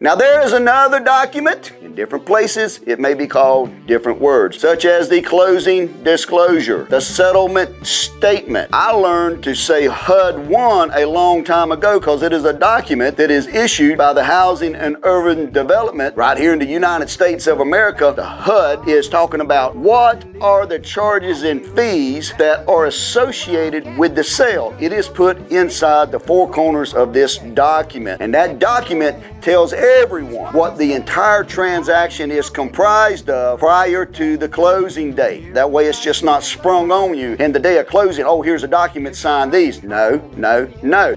Now there is another document. In different places, it may be called different words, such as the closing disclosure, the settlement statement. I learned to say HUD One a long time ago because it is a document that is issued by the Housing and Urban Development right here in the United States of America. The HUD is talking about what are the charges and fees that are associated with the sale. It is put inside the four corners of this document, and that document tells everyone what the entire transaction is comprised of prior to the closing date. That way it's just not sprung on you in the day of closing. Oh, here's a document, sign these. No.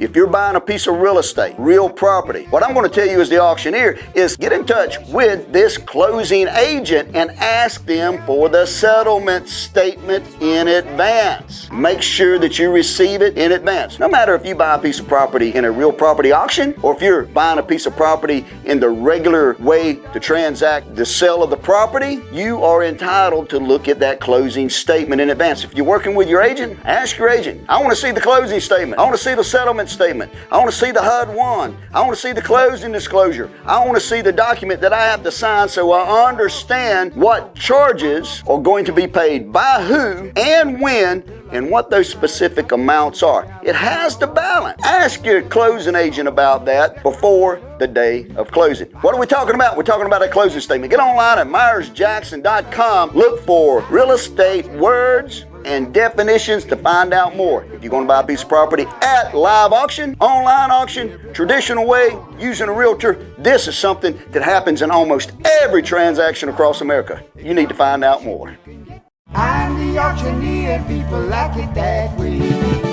If you're buying a piece of real estate, real property, what I'm going to tell you as the auctioneer is get in touch with this closing agent and ask them for the settlement statement in advance. Make sure that you receive it in advance. No matter if you buy a piece of property in a real property auction or if you're buying a piece of property in the regular way to transact the sale of the property, you are entitled to look at that closing statement in advance. If you're working with your agent, ask your agent, I want to see the closing statement. I want to see the settlement statement. I want to see the HUD One. I want to see the closing disclosure. I want to see the document that I have to sign so I understand what charges are going to be paid by who and when and what those specific amounts are. It has to balance. Ask your closing agent about that before the day of closing. What are we talking about? We're talking about a closing statement. Get online at MyersJackson.com. Look for real estate words and definitions to find out more. If you're going to buy a piece of property at live auction, online auction, traditional way, using a realtor, this is something that happens in almost every transaction across America. You need to find out more. I'm the auctioneer, people like it that way.